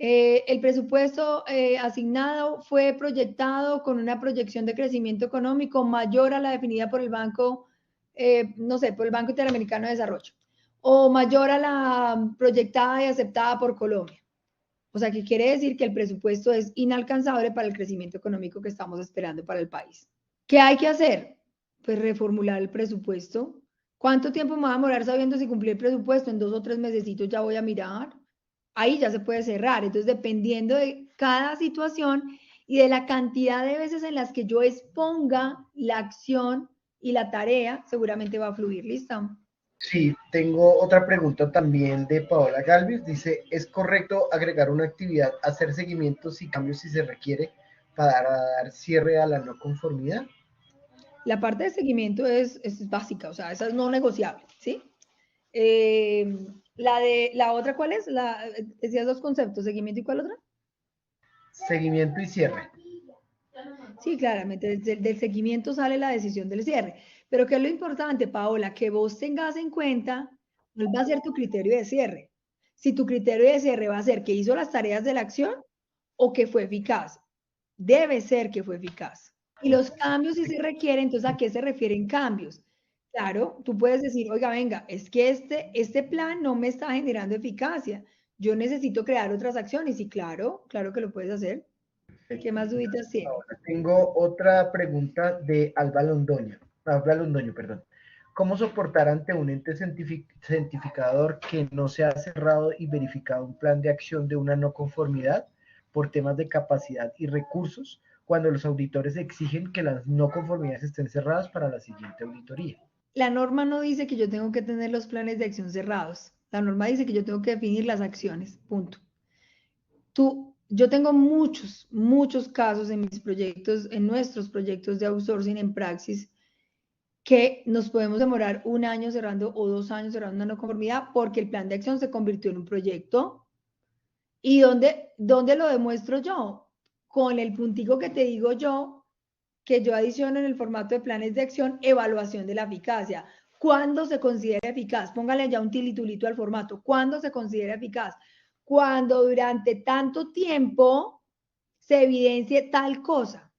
El presupuesto asignado fue proyectado con una proyección de crecimiento económico mayor a la definida por el Banco, no sé, por el Banco Interamericano de Desarrollo, o mayor a la proyectada y aceptada por Colombia. O sea, que quiere decir que el presupuesto es inalcanzable para el crecimiento económico que estamos esperando para el país. ¿Qué hay que hacer? Pues reformular el presupuesto. ¿Cuánto tiempo me va a demorar sabiendo si cumplí el presupuesto? En 2 o 3 mesecitos ya voy a mirar. Ahí ya se puede cerrar. Entonces, dependiendo de cada situación y de la cantidad de veces en las que yo exponga la acción y la tarea, seguramente va a fluir. ¿Listo? Sí, tengo otra pregunta también de Paola Galvis. Dice, ¿es correcto agregar una actividad, hacer seguimientos y cambios si se requiere para dar cierre a la no conformidad? La parte de seguimiento es básica, o sea, esa es no negociable, ¿sí? Eh, la otra, ¿cuál es? Decías dos conceptos, seguimiento y ¿cuál otra? Seguimiento y cierre. Sí, claramente, del seguimiento sale la decisión del cierre. Pero ¿qué es lo importante, Paola? Que vos tengas en cuenta cuál va a ser tu criterio de cierre. Si tu criterio de cierre va a ser que hizo las tareas de la acción o que fue eficaz. Debe ser que fue eficaz. Y los cambios, si se requieren, entonces, ¿a qué se refieren cambios? Claro, tú puedes decir, oiga, venga, es que este plan no me está generando eficacia. Yo necesito crear otras acciones. Y claro, claro que lo puedes hacer. ¿Qué más duditas tiene? Ahora tengo otra pregunta de Alba Londoño. Alba Londoño, perdón. ¿Cómo soportar ante un ente certificador que no se ha cerrado y verificado un plan de acción de una no conformidad por temas de capacidad y recursos cuando los auditores exigen que las no conformidades estén cerradas para la siguiente auditoría? La norma no dice que yo tengo que tener los planes de acción cerrados. La norma dice que yo tengo que definir las acciones, punto. Yo tengo muchos casos en mis proyectos, en nuestros proyectos de outsourcing en Praxis, que nos podemos demorar un año cerrando o 2 años cerrando una no conformidad porque el plan de acción se convirtió en un proyecto. ¿Y dónde lo demuestro yo? Con el puntico que te digo yo, que yo adiciono en el formato de planes de acción, evaluación de la eficacia. ¿Cuándo se considera eficaz? Póngale ya un tilitulito al formato. ¿Cuándo se considera eficaz? Cuando durante tanto tiempo se evidencie tal cosa.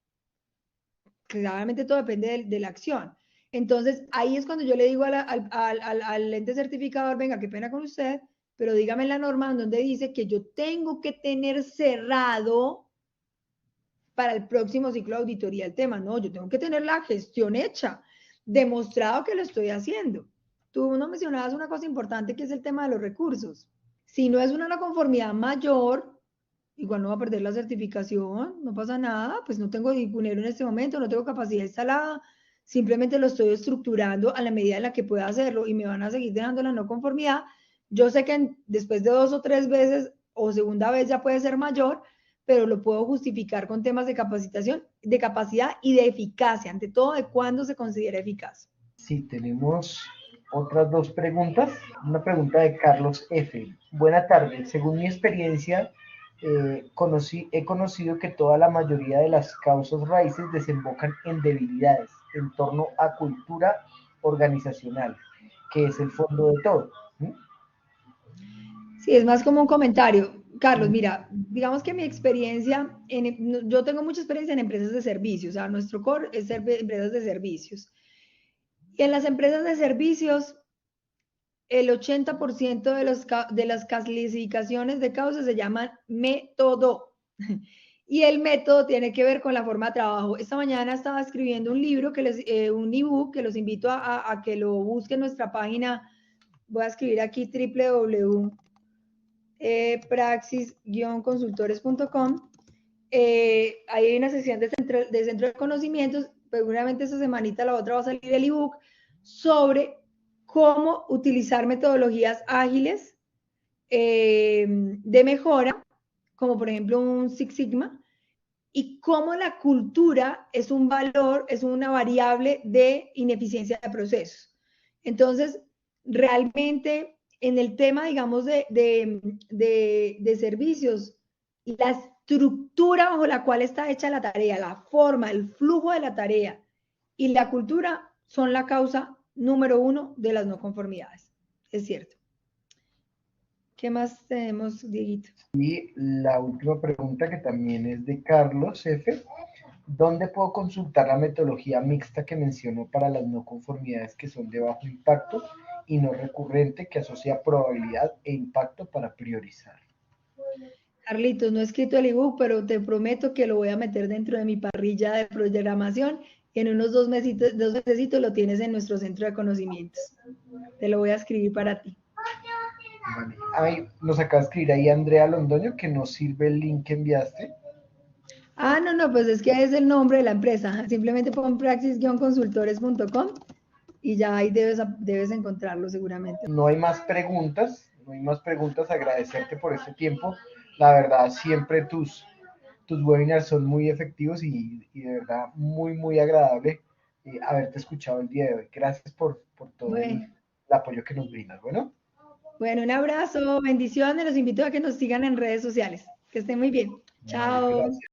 Claramente todo depende de la acción. Entonces, ahí es cuando yo le digo al ente certificador, venga, qué pena con usted, pero dígame la norma donde dice que yo tengo que tener cerrado para el próximo ciclo de auditoría el tema. No, yo tengo que tener la gestión hecha, demostrado que lo estoy haciendo. Tú no mencionabas una cosa importante que es el tema de los recursos. Si no es una no conformidad mayor, igual no va a perder la certificación, no pasa nada, pues no tengo dinero en este momento, no tengo capacidad instalada, simplemente lo estoy estructurando a la medida en la que pueda hacerlo y me van a seguir dejando la no conformidad. Yo sé que después de 2 o 3 veces o segunda vez ya puede ser mayor, pero lo puedo justificar con temas de capacitación, de capacidad y de eficacia, ante todo de cuándo se considera eficaz. Sí, tenemos otras dos preguntas. Una pregunta de Carlos F. Buena tarde. Según mi experiencia, he conocido que toda la mayoría de las causas raíces desembocan en debilidades en torno a cultura organizacional, que es el fondo de todo. ¿Mm? Sí, es más como un comentario. Carlos, mira, digamos que mi experiencia, yo tengo mucha experiencia en empresas de servicios, o sea, nuestro core es empresas de servicios. Y en las empresas de servicios, el 80% de las clasificaciones de causas se llaman método. Y el método tiene que ver con la forma de trabajo. Esta mañana estaba escribiendo un libro, un ebook, que los invito a que lo busquen en nuestra página. Voy a escribir aquí praxis-consultores.com. Ahí hay una sección de centro de conocimientos. Seguramente esta semanita la otra va a salir el ebook sobre cómo utilizar metodologías ágiles de mejora, como por ejemplo un Six Sigma, y cómo la cultura es un valor, es una variable de ineficiencia de procesos. Entonces, realmente en el tema, digamos, de servicios, la estructura bajo la cual está hecha la tarea, la forma, el flujo de la tarea y la cultura son la causa número uno de las no conformidades. Es cierto. ¿Qué más tenemos, Dieguito? Y la última pregunta, que también es de Carlos F. ¿Dónde puedo consultar la metodología mixta que mencionó para las no conformidades que son de bajo impacto y no recurrente, que asocia probabilidad e impacto para priorizar? Carlitos, no he escrito el ebook, pero te prometo que lo voy a meter dentro de mi parrilla de programación y en unos 2 mesecitos lo tienes en nuestro centro de conocimientos. Te lo voy a escribir para ti. Vale. Ay, nos acaba de escribir ahí Andrea Londoño que nos sirve el link que enviaste. Ah, no, pues es que es el nombre de la empresa. Simplemente pon praxis-consultores.com y ya ahí debes encontrarlo seguramente. No hay más preguntas, no hay más preguntas. Agradecerte por este tiempo. La verdad, siempre tus webinars son muy efectivos y de verdad muy agradable haberte escuchado el día de hoy. Gracias por todo Bueno, el apoyo que nos brindas. Bueno, un abrazo, bendiciones. Los invito a que nos sigan en redes sociales. Que estén muy bien. vale, Chao. gracias.